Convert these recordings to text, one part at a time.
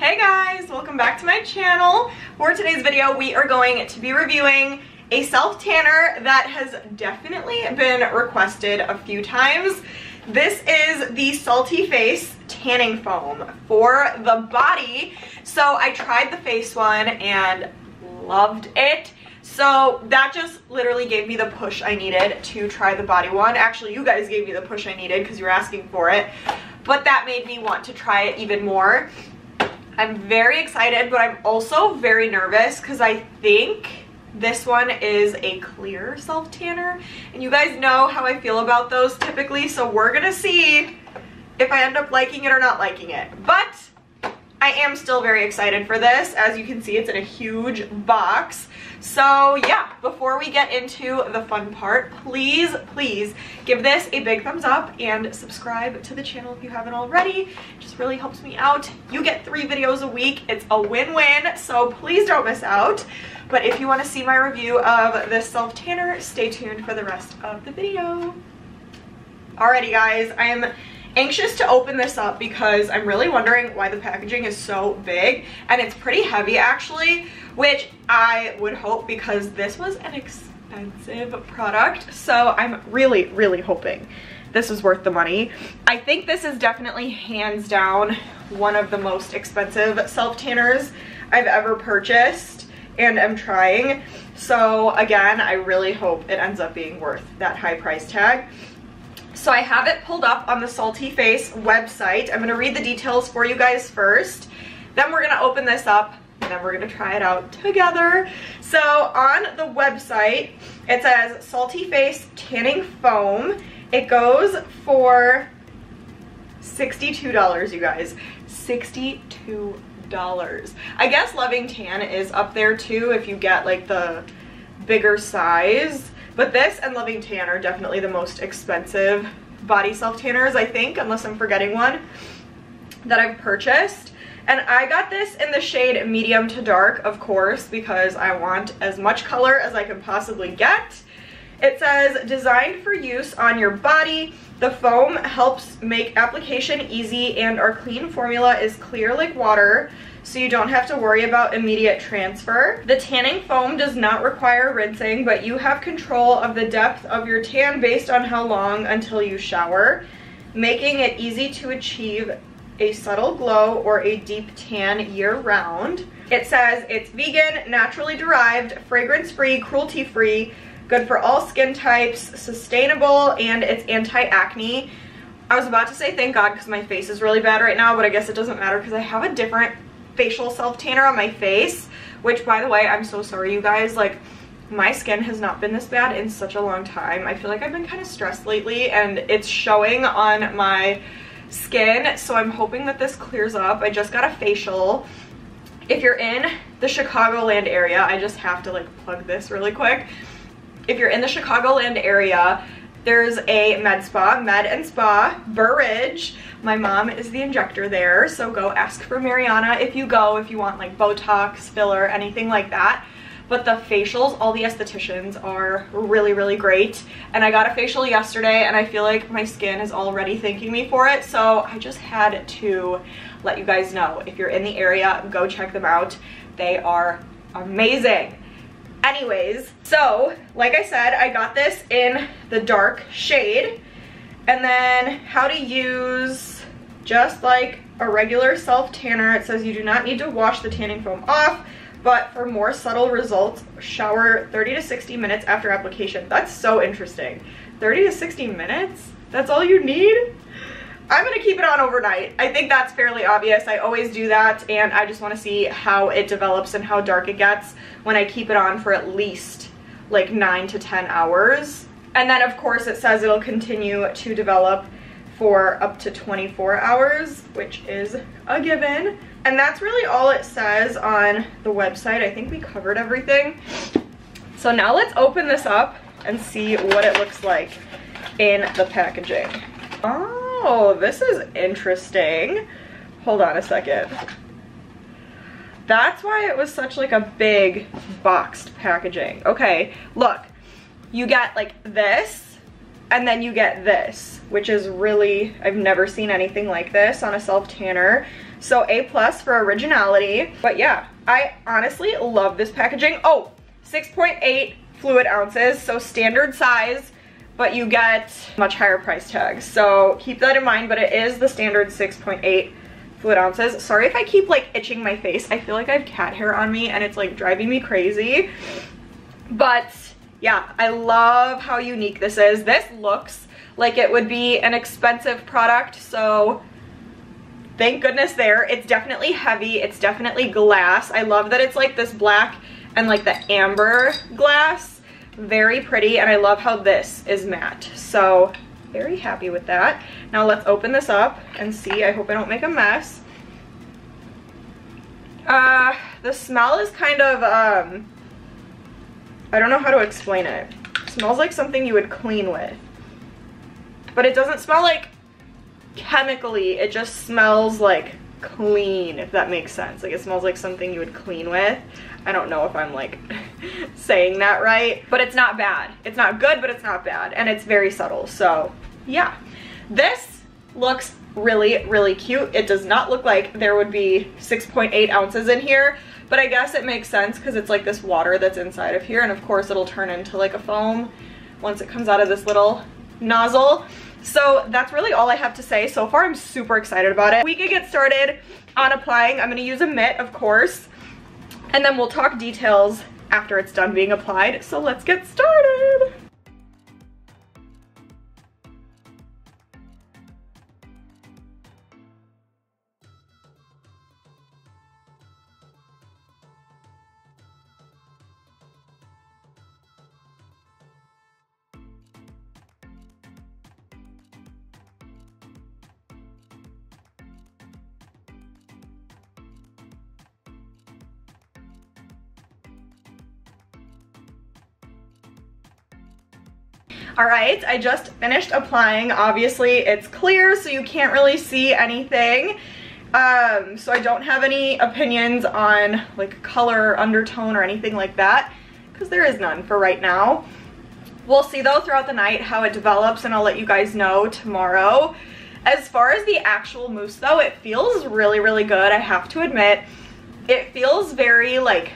Hey guys, welcome back to my channel. For today's video, we are going to be reviewing a self-tanner that has definitely been requested a few times. This is the Salty Face tanning foam for the body. So I tried the face one and loved it. So that just literally gave me the push I needed to try the body one. Actually, you guys gave me the push I needed because you were asking for it. But that made me want to try it even more. I'm very excited, but I'm also very nervous because I think this one is a clear self-tanner. And you guys know how I feel about those typically, so we're gonna see if I end up liking it or not liking it. But I am still very excited for this. As you can see, it's in a huge box. So yeah, before we get into the fun part, please give this a big thumbs up and subscribe to the channel if you haven't already. It just really helps me out. You get 3 videos a week. It's a win-win, so please don't miss out. But if you want to see my review of this self-tanner, stay tuned for the rest of the video. Alrighty guys, I am anxious to open this up because I'm really wondering why the packaging is so big, and it's pretty heavy actually, which I would hope because this was an expensive product. So I'm really hoping this is worth the money. I think this is definitely hands down one of the most expensive self-tanners I've ever purchased and am trying. So again, I really hope it ends up being worth that high price tag. So I have it pulled up on the Salty Face website. I'm gonna read the details for you guys first. Then we're gonna open this up and then we're gonna try it out together. So on the website, it says Salty Face Tanning Foam. It goes for $62, you guys. $62. I guess Loving Tan is up there too if you get like the bigger size. But this and Loving Tan are definitely the most expensive body self-tanners, I think, unless I'm forgetting one, that I've purchased. And I got this in the shade medium to dark, of course, because I want as much color as I can possibly get. It says, designed for use on your body, the foam helps make application easy and our clean formula is clear like water, so you don't have to worry about immediate transfer. The tanning foam does not require rinsing, but you have control of the depth of your tan based on how long until you shower, making it easy to achieve a subtle glow or a deep tan year-round. It says it's vegan, naturally derived, fragrance-free, cruelty-free, good for all skin types, sustainable, and it's anti-acne. I was about to say thank God because my face is really bad right now, but I guess it doesn't matter because I have a different facial self-tanner on my face, which by the way, I'm so sorry you guys, like my skin has not been this bad in such a long time. I feel like I've been kind of stressed lately and it's showing on my skin, so I'm hoping that this clears up. I just got a facial. If you're in the Chicagoland area, I just have to like plug this really quick. If you're in the Chicagoland area, there's a med and spa, Burridge. My mom is the injector there, so go ask for Mariana if you go, if you want like Botox, filler, anything like that. But the facials, all the estheticians are really great. And I got a facial yesterday and I feel like my skin is already thanking me for it. So I just had to let you guys know, if you're in the area, go check them out. They are amazing. Anyways, so like I said, I got this in the dark shade. And then how to use, just like a regular self-tanner, it says you do not need to wash the tanning foam off, but for more subtle results, shower 30 to 60 minutes after application. That's so interesting. 30 to 60 minutes? That's all you need? I'm gonna keep it on overnight. I think that's fairly obvious. I always do that, and I just wanna see how it develops and how dark it gets when I keep it on for at least like 9 to 10 hours. And then of course it says it'll continue to develop for up to 24 hours, which is a given. And that's really all it says on the website. I think we covered everything. So now let's open this up and see what it looks like in the packaging. Oh, this is interesting. Hold on a second. That's why it was such like a big boxed packaging. Okay, look, you get like this and then you get this, which is really, I've never seen anything like this on a self-tanner. So A+ for originality. But yeah, I honestly love this packaging. Oh, 6.8 fluid ounces, so standard size, but you get much higher price tags. So keep that in mind, but it is the standard 6.8 fluid ounces. Sorry if I keep like itching my face. I feel like I have cat hair on me and it's like driving me crazy. But yeah, I love how unique this is. This looks like it would be an expensive product, so thank goodness there. It's definitely heavy, it's definitely glass. I love that it's like this black and like the amber glass. Very pretty, and I love how this is matte. So very happy with that. Now let's open this up and see. I hope I don't make a mess. The smell is kind of, I don't know how to explain it. It smells like something you would clean with. But it doesn't smell like chemically, it just smells like clean, if that makes sense. Like it smells like something you would clean with. I don't know if I'm like saying that right, but it's not bad. It's not good, but it's not bad, and it's very subtle. So yeah, this looks really, really cute. It does not look like there would be 6.8 ounces in here, but I guess it makes sense because it's like this water that's inside of here, and of course it'll turn into like a foam once it comes out of this little nozzle. So that's really all I have to say. So far I'm super excited about it. We could get started on applying. I'm going to use a mitt, of course, and then we'll talk details after it's done being applied. So let's get started. All right, I just finished applying. Obviously it's clear, so you can't really see anything. So I don't have any opinions on like color, undertone, or anything like that, because there is none for right now. We'll see though throughout the night how it develops, and I'll let you guys know tomorrow. As far as the actual mousse though, it feels really, really good, I have to admit. It feels very like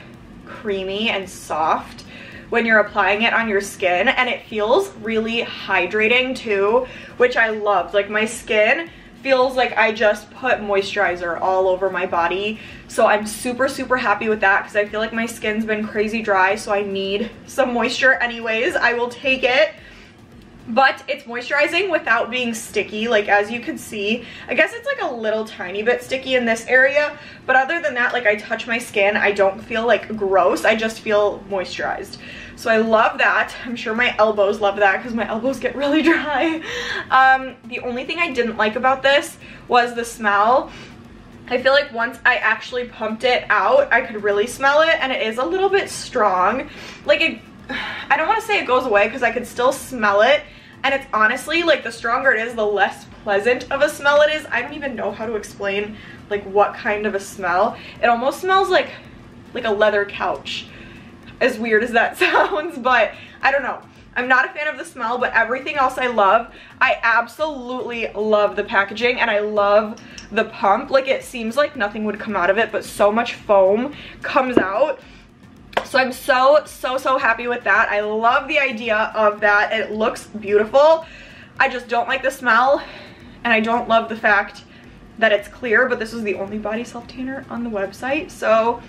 creamy and soft when you're applying it on your skin, and it feels really hydrating too, which I love. Like my skin feels like I just put moisturizer all over my body, so I'm super, super happy with that because I feel like my skin's been crazy dry, so I need some moisture anyways. I will take it. But it's moisturizing without being sticky, like as you can see. I guess it's like a little tiny bit sticky in this area, but other than that, like I touch my skin, I don't feel like gross, I just feel moisturized. So I love that. I'm sure my elbows love that because my elbows get really dry. The only thing I didn't like about this was the smell. I feel like once I actually pumped it out, I could really smell it, and it is a little bit strong. Like I don't want to say it goes away because I could still smell it, and it's honestly like the stronger it is, the less pleasant of a smell it is. I don't even know how to explain like what kind of a smell. It almost smells like a leather couch, as weird as that sounds, but I don't know. I'm not a fan of the smell, but everything else I love. I absolutely love the packaging, and I love the pump. Like it seems like nothing would come out of it, but so much foam comes out. So I'm so happy with that. I love the idea of that. It looks beautiful. I just don't like the smell, and I don't love the fact that it's clear, but this is the only body self-tanner on the website, so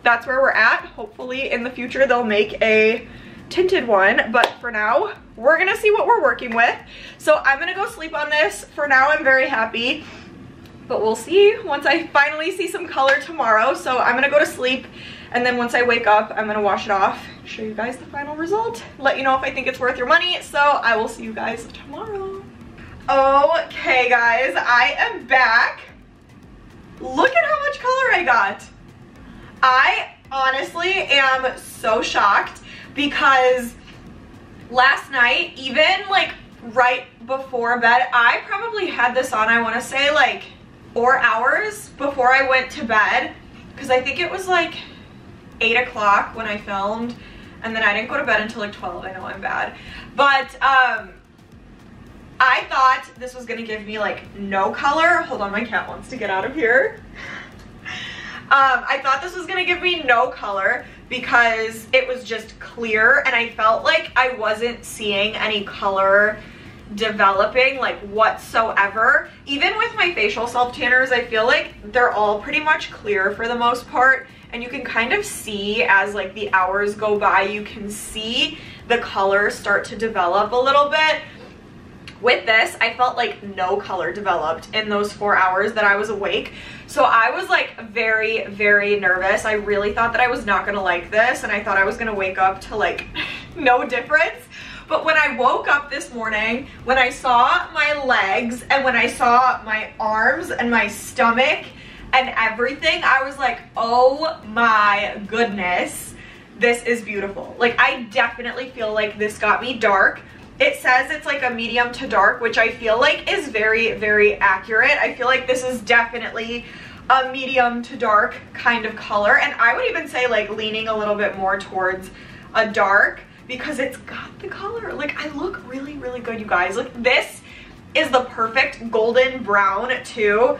that's where we're at. Hopefully in the future they'll make a tinted one, but for now we're gonna see what we're working with. So I'm gonna go sleep on this. For now I'm very happy, but we'll see once I finally see some color tomorrow. So I'm gonna go to sleep, and then once I wake up, I'm gonna wash it off, show you guys the final result, let you know if I think it's worth your money. So I will see you guys tomorrow. Okay guys, I am back. Look at how much color I got. I honestly am so shocked because last night, even like right before bed, I probably had this on, I want to say like 4 hours before I went to bed, because I think it was like 8 o'clock when I filmed, and then I didn't go to bed until like 12. I know I'm bad, but I thought this was gonna give me like no color. Hold on, my cat wants to get out of here. I thought this was gonna give me no color because it was just clear, and I felt like I wasn't seeing any color developing like whatsoever. Even with my facial self tanners, I feel like they're all pretty much clear for the most part, and you can kind of see as like the hours go by, you can see the color start to develop a little bit. With this, I felt like no color developed in those 4 hours that I was awake. So I was like very, very nervous. I really thought that I was not gonna like this, and I thought I was gonna wake up to like no difference. But when I woke up this morning, when I saw my legs and when I saw my arms and my stomach and everything, I was like, oh my goodness, this is beautiful. Like, I definitely feel like this got me dark. It says it's like a medium to dark, which I feel like is very, very accurate. I feel like this is definitely a medium to dark kind of color. And I would even say like leaning a little bit more towards a dark because it's got the color. Like, I look really, really good, you guys. Like, this is the perfect golden brown too.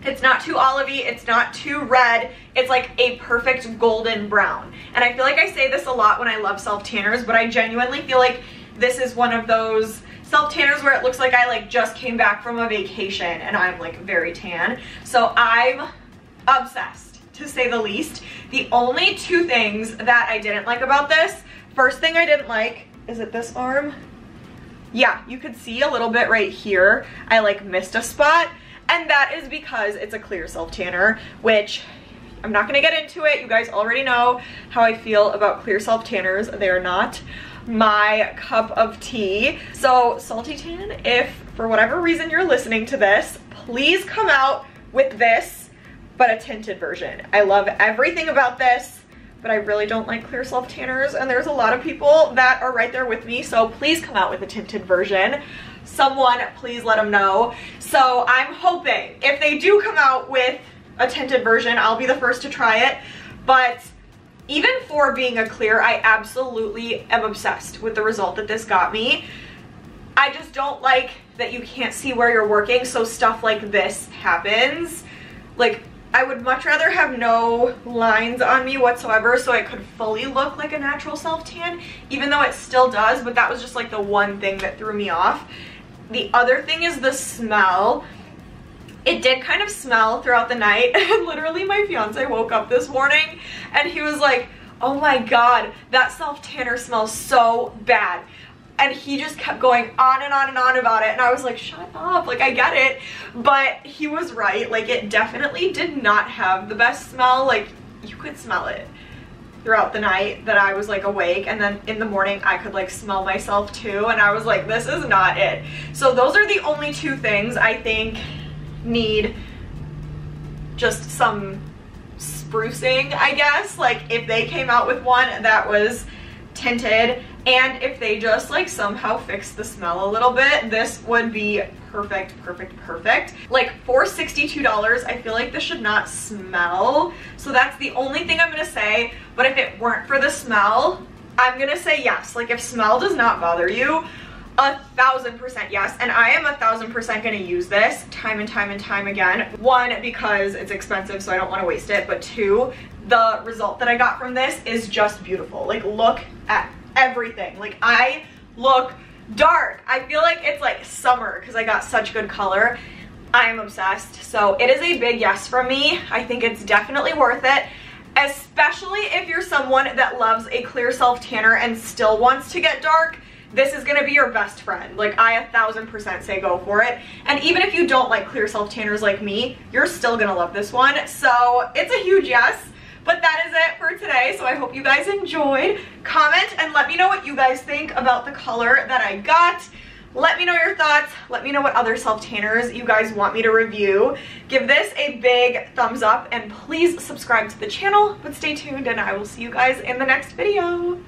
It's not too olivey, it's not too red. It's like a perfect golden brown. And I feel like I say this a lot when I love self tanners, but I genuinely feel like this is one of those self tanners where it looks like I like just came back from a vacation and I'm like very tan. So I'm obsessed, to say the least. The only two things that I didn't like about this, first thing I didn't like, is it this arm? Yeah, you could see a little bit right here. I like missed a spot, and that is because it's a clear self tanner, which I'm not gonna get into it. You guys already know how I feel about clear self tanners. They are not my cup of tea. So Salty Tan, if for whatever reason you're listening to this, please come out with this, but a tinted version. I love everything about this, but I really don't like clear self tanners, and there's a lot of people that are right there with me, so please come out with a tinted version. Someone please let them know. So I'm hoping if they do come out with a tinted version, I'll be the first to try it. But even for being a clear, I absolutely am obsessed with the result that this got me. I just don't like that you can't see where you're working, so stuff like this happens. Like, I would much rather have no lines on me whatsoever so it could fully look like a natural self-tan, even though it still does, but that was just like the one thing that threw me off. The other thing is the smell. It did kind of smell throughout the night, and literally my fiance woke up this morning and he was like, oh my god, that self-tanner smells so bad. And he just kept going on and on and on about it, and I was like, shut up, like, I get it. But he was right, like, it definitely did not have the best smell. Like, you could smell it throughout the night that I was like awake, and then in the morning I could like smell myself too, and I was like, this is not it. So those are the only two things I think need just some sprucing, I guess. Like, if they came out with one that was tinted, and if they just like somehow fixed the smell a little bit, this would be perfect, perfect, perfect. Like, for $62, I feel like this should not smell, so that's the only thing I'm gonna say. But if it weren't for the smell, I'm gonna say yes. Like, if smell does not bother you, 1000% yes. And I am 1000% gonna use this time and time and time again. One, because it's expensive, so I don't want to waste it, but two, the result that I got from this is just beautiful. Like, look at everything. Like, I look dark. I feel like it's like summer because I got such good color. I am obsessed. So it is a big yes from me. I think it's definitely worth it, especially if you're someone that loves a clear self tanner and still wants to get dark. This is gonna be your best friend. Like, I 1000% say go for it. And even if you don't like clear self tanners like me, you're still gonna love this one. So it's a huge yes. But that is it for today, so I hope you guys enjoyed. Comment and let me know what you guys think about the color that I got. Let me know your thoughts. Let me know what other self-tanners you guys want me to review. Give this a big thumbs up, and please subscribe to the channel. But stay tuned, and I will see you guys in the next video.